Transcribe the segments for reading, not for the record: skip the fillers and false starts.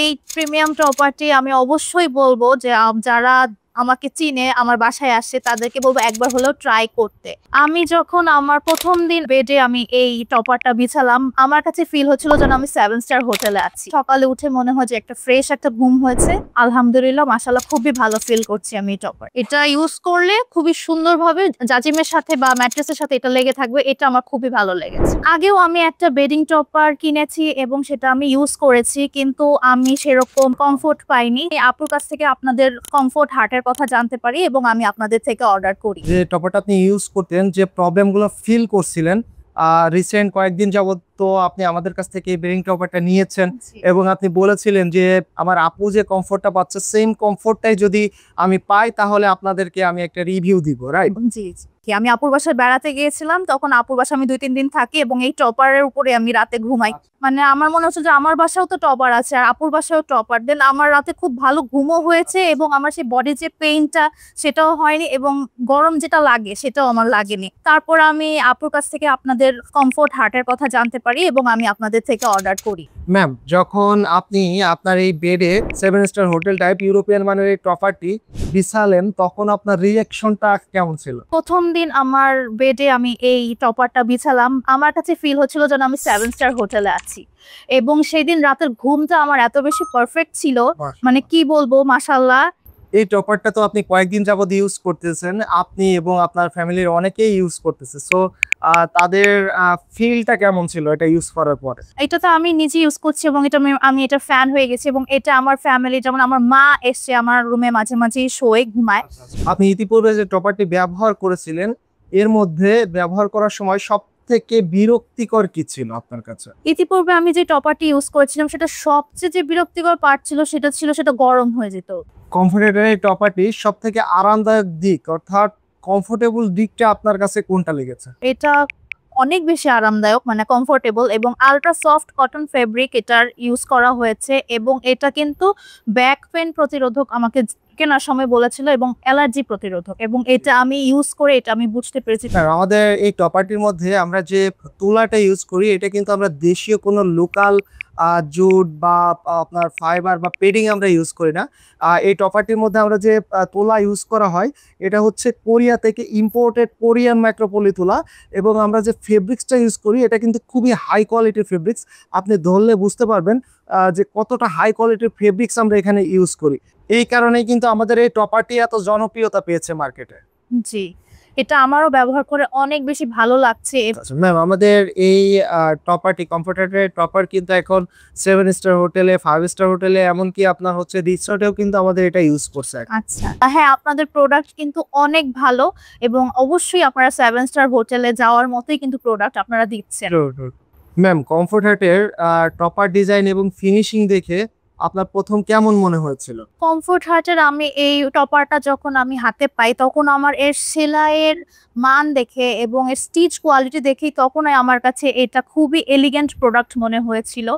এই premium property আমি অবশ্যই বলবো যে যারা আমাকে চিনে আমার বাসায় আসে তাদেরকে বলবো একবার হলেও ট্রাই করতে। আমি যখন আমার প্রথম দিন বেডে আমি এই টপারটা বিছালাম, আমার কাছে ফিল হচ্ছিল যেন আমি 7 স্টার হোটেলে আছি। সকালে উঠে মনে হয় যে একটা ফ্রেশ একটা ঘুম হয়েছে। আলহামদুলিল্লাহ, মাশাআল্লাহ, খুবই ভালো ফিল করছি আমি এই টপার। এটা ইউজ করলে খুবই সুন্দরভাবে জাজিমের সাথে বা ম্যাট্রেসের সাথে এটা লেগে থাকবে। এটা আমার খুবই ভালো লেগেছে। আগেও আমি একটা বেডিং টপার কিনেছি এবং সেটা আমি ইউজ করেছি, কিন্তু আমি সেরকম কমফোর্ট পাইনি। আপুর কাছ থেকে আপনাদের কমফোর্ট হার্টের কথা জানতে পারি এবং আমি আপনাদের থেকে অর্ডার করি। যে টপারটা আপনি ইউজ করতেন, যে প্রবলেমগুলো ফিল করছিলেন রিসেন্ট কয়েকদিন যাবত, তো আপনি আমাদের কাছ থেকে বেডিং টপারটা নিয়েছেন এবং আপনি বলেছিলেন যে আমার আপু যে কমফোর্টটা পাচ্ছে সেম কমফোর্টটাই যদি আমি পাই তাহলে আপনাদেরকে আমি একটা রিভিউ দিব, রাইট? জি জি। আমি আপুর বাসায় বেড়াতে গিয়েছিলাম, তখন আপুর বাসায় আমি 2-3 দিন থাকি এবং এই টপারের উপরে আমি রাতে ঘুমাই। মানে আমার মনে হচ্ছে যে আমার বাসাও তো টপার আছে আর আপুর বাসায়ও টপার, দেন আমার রাতে খুব ভালো ঘুমও হয়েছে এবং আমার সেই বডির যে পেইনটা সেটাও হয়নি এবং গরম যেটা লাগে সেটাও আমার লাগেনি। তারপর আমি আপুর কাছ থেকে আপনাদের কমফোর্ট হার্টের কথা জানতে পারি এবং আমি আপনাদের থেকে অর্ডার করি। ম্যাম, যখন আপনি আপনার এই বেডে 7 স্টার হোটেল টাইপ ইউরোপিয়ান মানের এই টপারটি বিছালেন তখন আপনার রিঅ্যাকশনটা কেমন ছিল? প্রথম দিন আমার বেডে আমি এই টপারটা বিছালাম, আমার কাছে ফিল হচ্ছিল যেন আমি 7 স্টার হোটেলে আছি এবং সেদিন রাতের ঘুমটা আমার এত বেশি পারফেক্ট ছিল, মানে কি বলবো, মাশাআল্লাহ। এই টপারটা তো আপনি কয়েকদিন যাবত ইউজ করতেছেন, আপনি এবং আপনার ফ্যামিলির অনেকেই ইউজ করতেছে, সো তাদের ফিলটা কেমন ছিল এটা ইউজ করার পরে? এটা তো আমি নিজে ইউজ করছি এবং এটা আমি এটা ফ্যান হয়ে গেছি এবং এটা আমার ফ্যামিলি, যেমন আমার মা এসে আমার রুমে মাঝে মাঝে শোয়ে ঘুমায়। আপনি ইতিপূর্বে যে টপারটি ব্যবহার করেছিলেন এর মধ্যে ব্যবহার করার সময় সব থেকে বিরক্তিকর কি ছিল আপনার কাছে? ইতিপূর্বে আমি যে টপারটি ইউজ করেছিলাম সেটা সবচেয়ে যে বিরক্তিকর পার্ট ছিল সেটা গরম হয়ে যেত। কমফোর্টেবল এই টপারটি সব থেকে আরামদায়ক দিক অর্থাৎ কমফোর্টেবল দিকটা আপনার কাছে কোনটা লেগেছে? এটা অনেক বেশি আরামদায়ক, মানে কমফোর্টেবল এবং আলট্রা সফট কটন ফেব্রিক এটার ইউজ করা হয়েছে এবং এটা কিন্তু ব্যাক পেন প্রতিরোধক আমাকে কেনার সময় বলেছিল এবং অ্যালার্জি প্রতিরোধক, এবং এটা আমি ইউজ করে এটা আমি বুঝতে পেরেছি। আমাদের এই টপারটির মধ্যে আমরা যে তুলাটা ইউজ করি এটা কিন্তু আমরা দেশীয় কোনো লোকাল জুট বা আপনার ফাইবার বা পেডিং আমরা ইউজ করি না। এই টপারটির মধ্যে আমরা যে তুলা ইউজ করা হয় এটা হচ্ছে কোরিয়া থেকে ইম্পোর্টেড কোরিয়ান মাইক্রোপলি তুলা, এবং আমরা যে ফেব্রিক্সটা ইউজ করি এটা কিন্তু খুবই হাই কোয়ালিটির ফেব্রিক্স। আপনি ধরলে বুঝতে পারবেন যে কতটা হাই কোয়ালিটির ফেব্রিক্স আমরা এখানে ইউজ করি। এই কারণেই কিন্তু আমাদের এই টপারটি এত জনপ্রিয়তা পেয়েছে মার্কেটে। জি, এটা আমারও ব্যবহার করে অনেক বেশি ভালো লাগছে। ম্যাম, আমাদের এই টপারটি কমফোর্টেবল টপার কিন্তু এখন 7 স্টার হোটেলে, 5 স্টার হোটেলে, এমনকি আপনার হচ্ছে রিসর্টেও কিন্তু আমাদের এটা ইউজ করছে। আচ্ছা, হ্যাঁ, আপনাদের প্রোডাক্ট কিন্তু অনেক ভালো এবং অবশ্যই আপনারা 7 স্টার হোটেলে যাওয়ার মতোই কিন্তু প্রোডাক্ট আপনারা দিচ্ছেন। ম্যাম, কমফোর্টের টপার ডিজাইন এবং ফিনিশিং দেখে আপনার প্রথম কেমন মনে হয়েছিল? কমফোর্ট হার্টের আমি এই টপারটা যখন আমি হাতে পাই তখন আমার এর সেলাইয়ের মান দেখে এবং এর স্টিচ কোয়ালিটি দেখেই তখনই আমার কাছে এটা খুবই এলিগেন্ট প্রোডাক্ট মনে হয়েছিল।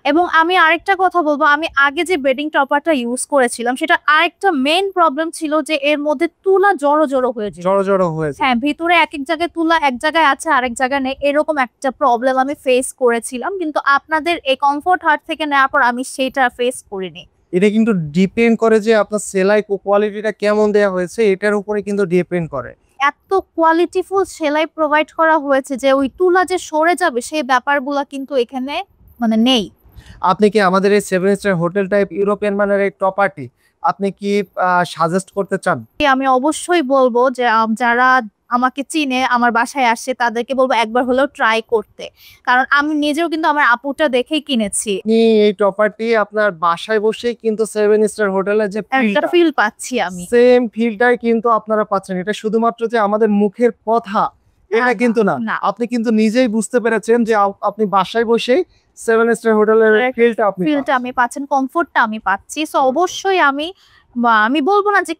এবং আমি আরেকটা কথা বলবো, আমি আগে যে বেডিং টপারটা ইউজ করেছিলাম সেটা আরেকটা মেইন প্রবলেম ছিল যে এর মধ্যে তুলা জড়ো জড়ো হয়েছে। হ্যাঁ, ভিতরে এক এক জায়গায় তুলা এক জায়গায় আছে আরেক জায়গায় নেই, এরকম একটা প্রবলেম আমি ফেস করেছিলাম, কিন্তু আপনাদের এই কমফোর্ট হার্ট থেকে নেওয়ার পর আমি সেটা ফেস করিনি। এটা কিন্তু ডিপেন্ড করে যে আপনার সেলাই কোয়ালিটিটা কেমন দেওয়া হয়েছে এটার উপরে কিন্তু ডিপেন্ড করে। এত কোয়ালিটিফুল সেলাই প্রোভাইড করা হয়েছে যে ওই তুলা যে সরে যাবে সেই ব্যাপারগুলো কিন্তু এখানে মানে নেই। আপনি কি আমাদের এই 7 স্টার হোটেল টাইপ ইউরোপিয়ান মানের এই টপারটি আপনি কি সাজেস্ট করতে চান? আমি অবশ্যই বলবো যে যারা আমাকে চিনে আমার বাসায় আসে তাদেরকে বলবো একবার হলেও ট্রাই করতে, কারণ আমি নিজেও কিন্তু আমার আপুটা দেখেই কিনেছি। এই টপারটি আপনার বাসায় বসেই কিন্তু 7 স্টার হোটেলে যে একটা ফিল পাচ্ছি আমি, সেম ফিলটাই কিন্তু আপনারা পাচ্ছেন। এটা শুধুমাত্র যে আমাদের মুখের কথা এটা কিন্তু না, আপনি কিন্তু নিজেই বুঝতে পেরেছেন যে আপনি বাসায় বসেই 7 স্টার হোটেলের ফিলটা আমি পাচ্ছেন, কমফোর্টটা আমি পাচ্ছি। সো অবশ্যই আমি বলবো না যে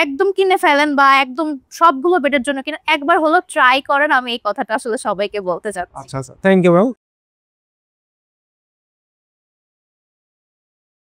একদম কিনে ফেলেন বা একদম সবগুলো বেডের জন্য কিনে, একবার হলো ট্রাই করেন, আমি এই কথাটা আসলে সবাইকে বলতে চাচ্ছি। আচ্ছা, থ্যাংক ইউ।